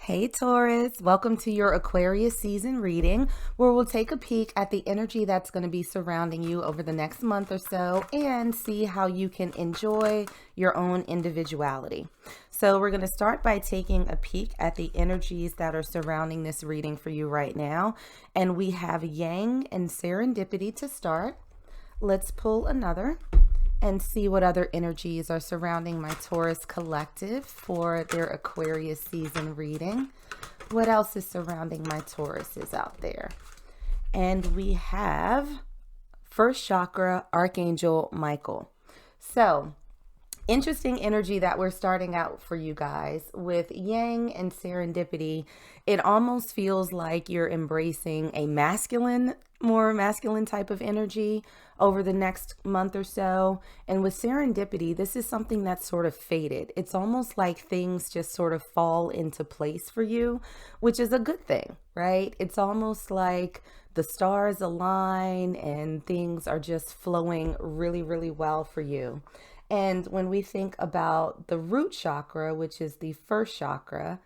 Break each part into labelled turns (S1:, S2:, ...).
S1: Hey Taurus, welcome to your Aquarius season reading where we'll take a peek at the energy that's going to be surrounding you over the next month or so and see how you can enjoy your own individuality. So we're going to start by taking a peek at the energies that are surrounding this reading for you right now. And we have Yang and Serendipity to start. Let's pull another and see what other energies are surrounding my Taurus collective for their Aquarius season reading. What else is surrounding my Tauruses out there? And we have first chakra, Archangel Michael. So interesting energy that we're starting out for you guys with Yang and Serendipity. It almost feels like you're embracing a more masculine type of energy over the next month or so. And with Serendipity, this is something that's sort of faded. It's almost like things just sort of fall into place for you, which is a good thing, right? It's almost like the stars align and things are just flowing really, really well for you. And when we think about the root chakra, which is the first chakra,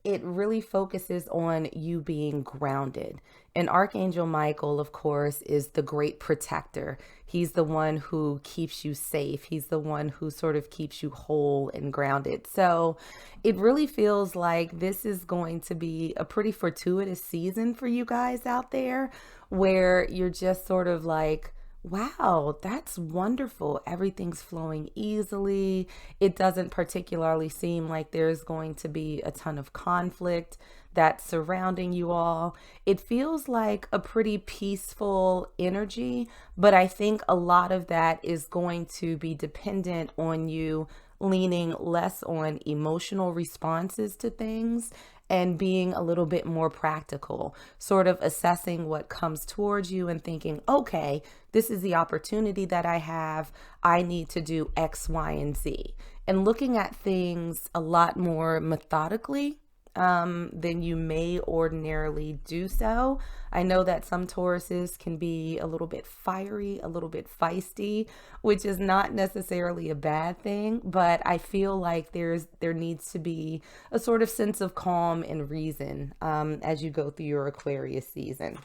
S1: it really focuses on you being grounded. And Archangel Michael, of course, is the great protector. He's the one who keeps you safe. He's the one who sort of keeps you whole and grounded. So it really feels like this is going to be a pretty fortuitous season for you guys out there, where you're just sort of like, wow, that's wonderful. Everything's flowing easily. It doesn't particularly seem like there's going to be a ton of conflict that's surrounding you all. It feels like a pretty peaceful energy, but I think a lot of that is going to be dependent on you leaning less on emotional responses to things and being a little bit more practical, sort of assessing what comes towards you and thinking, okay, this is the opportunity that I have. I need to do X, Y, and Z. And looking at things a lot more methodically than you may ordinarily do so. I know that some Tauruses can be a little bit fiery, a little bit feisty, which is not necessarily a bad thing, but I feel like there needs to be a sort of sense of calm and reason as you go through your Aquarius season.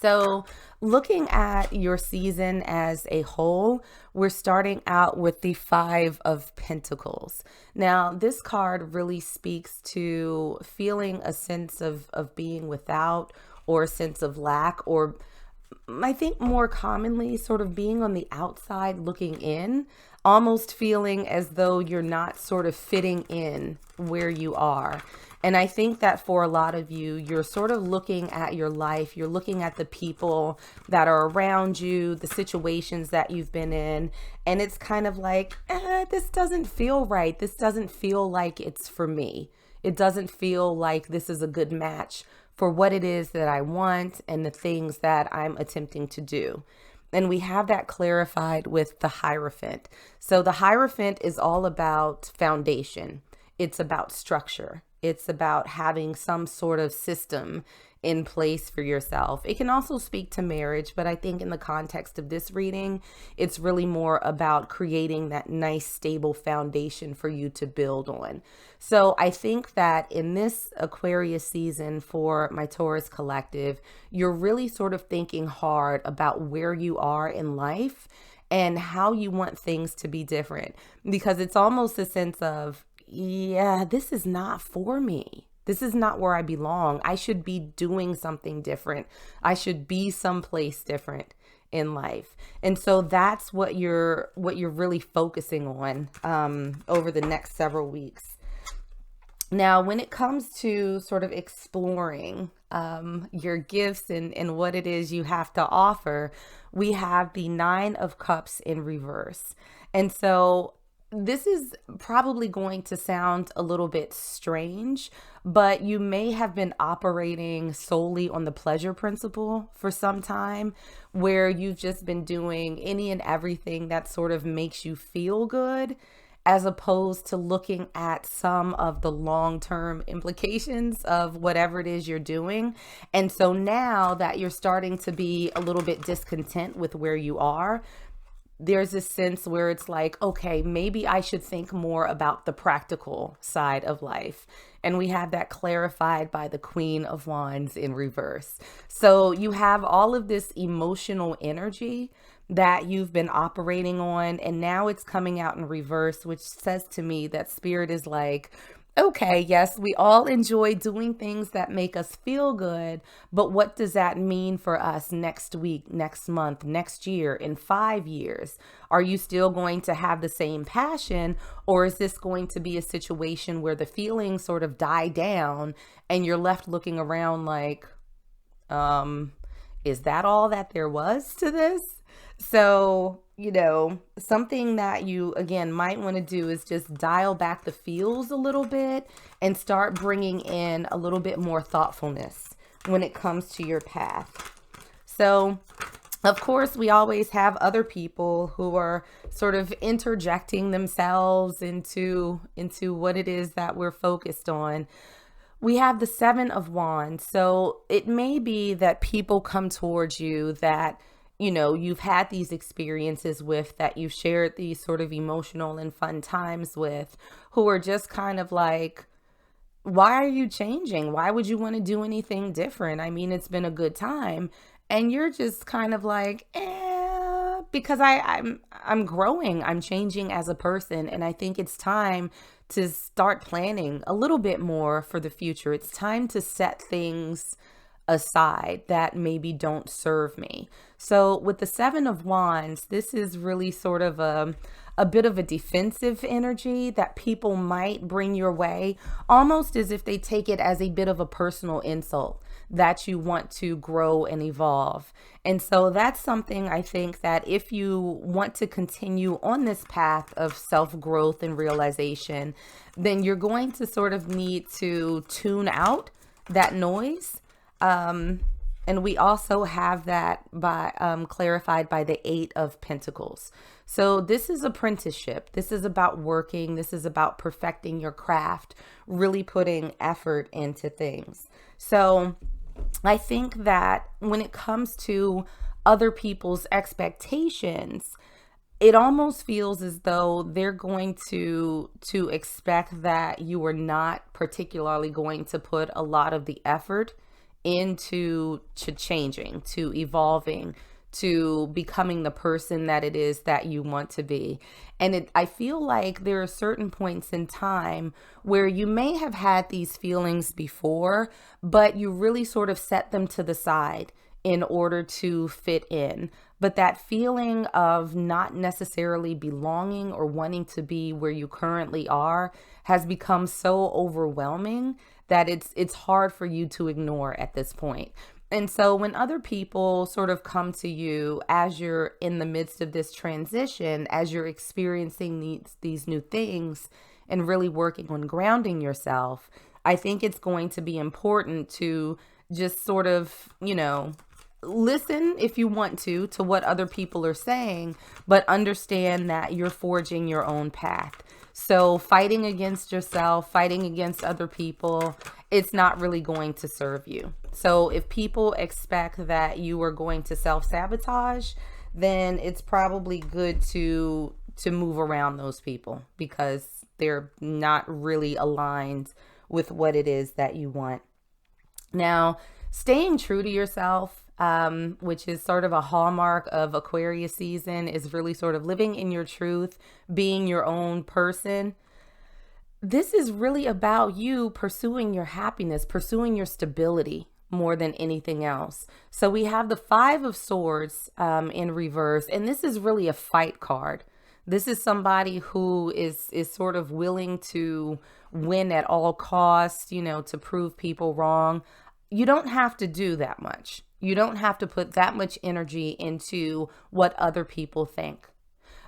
S1: So looking at your season as a whole, we're starting out with the Five of Pentacles. Now, this card really speaks to feeling a sense of being without, or a sense of lack, or I think more commonly sort of being on the outside looking in, almost feeling as though you're not sort of fitting in where you are. And I think that for a lot of you, you're sort of looking at your life, you're looking at the people that are around you, the situations that you've been in, and it's kind of like, this doesn't feel right. This doesn't feel like it's for me. It doesn't feel like this is a good match for what it is that I want and the things that I'm attempting to do. And we have that clarified with the Hierophant. So the Hierophant is all about foundation. It's about structure. It's about having some sort of system in place for yourself. It can also speak to marriage, but I think in the context of this reading, it's really more about creating that nice, stable foundation for you to build on. So I think that in this Aquarius season for my Taurus collective, you're really sort of thinking hard about where you are in life and how you want things to be different, because it's almost a sense of, yeah, this is not for me. This is not where I belong. I should be doing something different. I should be someplace different in life. And so that's what you're really focusing on over the next several weeks. Now, when it comes to sort of exploring your gifts and what it is you have to offer, we have the Nine of Cups in reverse. And so this is probably going to sound a little bit strange, but you may have been operating solely on the pleasure principle for some time, where you've just been doing any and everything that sort of makes you feel good, as opposed to looking at some of the long-term implications of whatever it is you're doing. And so now that you're starting to be a little bit discontent with where you are, there's a sense where it's like, okay, maybe I should think more about the practical side of life. And we have that clarified by the Queen of Wands in reverse. So you have all of this emotional energy that you've been operating on, and now it's coming out in reverse, which says to me that Spirit is like, okay, yes, we all enjoy doing things that make us feel good, but what does that mean for us next week, next month, next year, in 5 years? Are you still going to have the same passion, or is this going to be a situation where the feelings sort of die down and you're left looking around like, is that all that there was to this? So, something that you, again, might want to do is just dial back the feels a little bit and start bringing in a little bit more thoughtfulness when it comes to your path. So, of course, we always have other people who are sort of interjecting themselves into what it is that we're focused on. We have the Seven of Wands. So it may be that people come towards you that, you've had these experiences with, that you've shared these sort of emotional and fun times with, who are just kind of like, why are you changing? Why would you want to do anything different? I mean, it's been a good time. And you're just kind of like, because I'm growing, I'm changing as a person. And I think it's time to start planning a little bit more for the future. It's time to set things aside that maybe don't serve me. So with the Seven of Wands, this is really sort of a bit of a defensive energy that people might bring your way, almost as if they take it as a bit of a personal insult that you want to grow and evolve. And so that's something I think that if you want to continue on this path of self-growth and realization, then you're going to sort of need to tune out that noise. And we also have that by clarified by the Eight of Pentacles. So this is apprenticeship. This is about working. This is about perfecting your craft, really putting effort into things. So I think that when it comes to other people's expectations, it almost feels as though they're going to expect that you are not particularly going to put a lot of the effort into changing, to evolving, to becoming the person that it is that you want to be. And I feel like there are certain points in time where you may have had these feelings before, but you really sort of set them to the side in order to fit in. But that feeling of not necessarily belonging or wanting to be where you currently are has become so overwhelming that it's hard for you to ignore at this point. And so when other people sort of come to you as you're in the midst of this transition, as you're experiencing these new things and really working on grounding yourself, I think it's going to be important to just sort of, listen if you want to what other people are saying, but understand that you're forging your own path. So fighting against yourself, fighting against other people, it's not really going to serve you. So if people expect that you are going to self-sabotage, then it's probably good to move around those people because they're not really aligned with what it is that you want. Now, staying true to yourself, which is sort of a hallmark of Aquarius season, is really sort of living in your truth, being your own person. This is really about you pursuing your happiness, pursuing your stability more than anything else. So we have the Five of Swords in reverse, and this is really a fight card. This is somebody who is sort of willing to win at all costs, to prove people wrong. You don't have to do that much. You don't have to put that much energy into what other people think.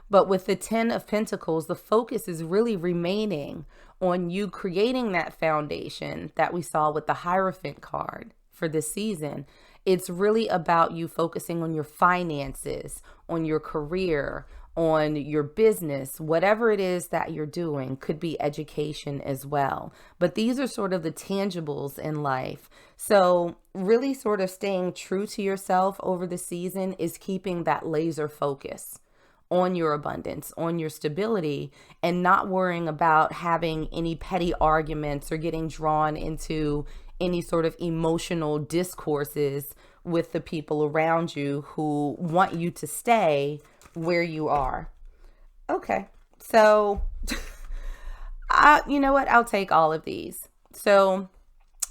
S1: But with the Ten of Pentacles, the focus is really remaining on you creating that foundation that we saw with the Hierophant card for this season. It's really about you focusing on your finances, on your career, on your business, whatever it is that you're doing. Could be education as well. But these are sort of the tangibles in life. So really sort of staying true to yourself over the season is keeping that laser focus on your abundance, on your stability, and not worrying about having any petty arguments or getting drawn into any sort of emotional discourses with the people around you who want you to stay where you are. Okay, so you know what? I'll take all of these. So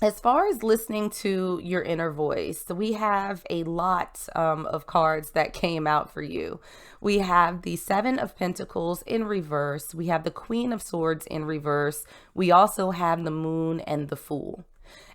S1: as far as listening to your inner voice, we have a lot of cards that came out for you. We have the Seven of Pentacles in reverse. We have the Queen of Swords in reverse. We also have the Moon and the Fool.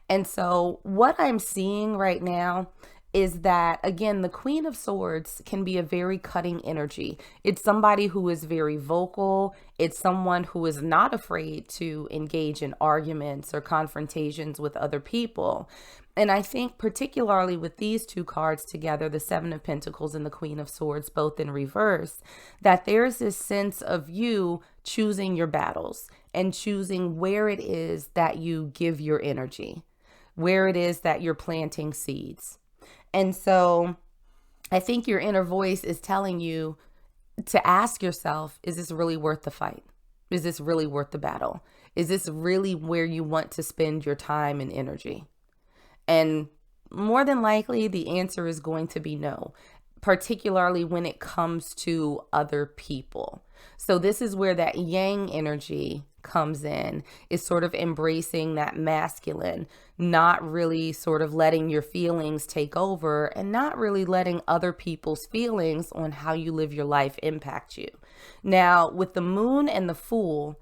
S1: And so what I'm seeing right now is that, again, the Queen of Swords can be a very cutting energy. It's somebody who is very vocal. It's someone who is not afraid to engage in arguments or confrontations with other people. And I think particularly with these two cards together, the Seven of Pentacles and the Queen of Swords, both in reverse, that there's this sense of you choosing your battles and choosing where it is that you give your energy, where it is that you're planting seeds. And so I think your inner voice is telling you to ask yourself, is this really worth the fight? Is this really worth the battle? Is this really where you want to spend your time and energy? And more than likely, the answer is going to be no, particularly when it comes to other people. So this is where that yang energy comes in, is sort of embracing that masculine, not really sort of letting your feelings take over and not really letting other people's feelings on how you live your life impact you. Now, with the Moon and the Fool,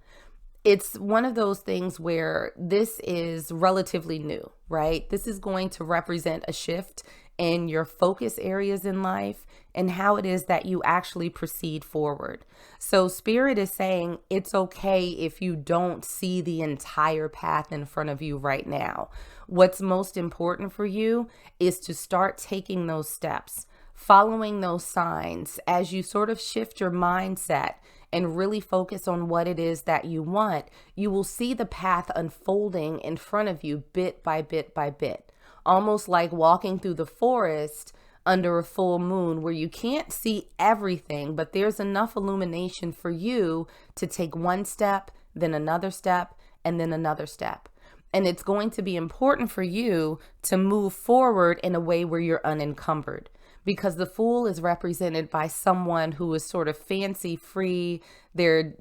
S1: it's one of those things where this is relatively new, right? This is going to represent a shift in your focus areas in life and how it is that you actually proceed forward. So Spirit is saying it's okay if you don't see the entire path in front of you right now. What's most important for you is to start taking those steps, following those signs as you sort of shift your mindset and really focus on what it is that you want. You will see the path unfolding in front of you bit by bit by bit, almost like walking through the forest under a full moon where you can't see everything, but there's enough illumination for you to take one step, then another step, and then another step. And it's going to be important for you to move forward in a way where you're unencumbered, because the Fool is represented by someone who is sort of fancy free. They're,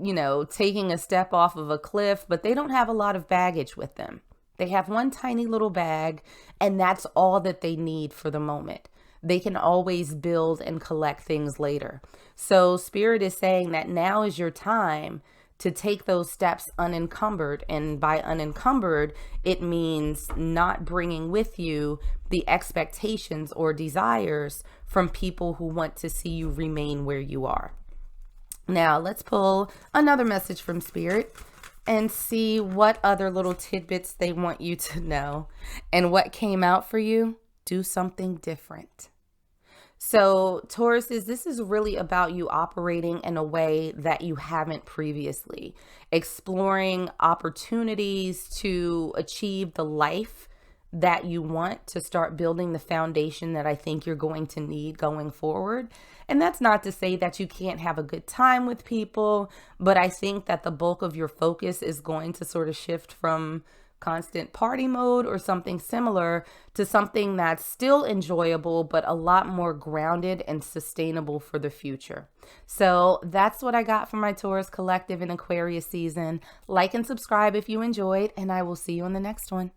S1: taking a step off of a cliff, but they don't have a lot of baggage with them. They have one tiny little bag, and that's all that they need for the moment. They can always build and collect things later. So Spirit is saying that now is your time to take those steps unencumbered. And by unencumbered, it means not bringing with you the expectations or desires from people who want to see you remain where you are. Now, let's pull another message from Spirit and see what other little tidbits they want you to know. And what came out for you? Do something different. So Tauruses, this is really about you operating in a way that you haven't previously, exploring opportunities to achieve the life that you want, to start building the foundation that I think you're going to need going forward. And that's not to say that you can't have a good time with people, but I think that the bulk of your focus is going to sort of shift from constant party mode or something similar to something that's still enjoyable, but a lot more grounded and sustainable for the future. So that's what I got from my Taurus collective in Aquarius season. Like and subscribe if you enjoyed, and I will see you on the next one.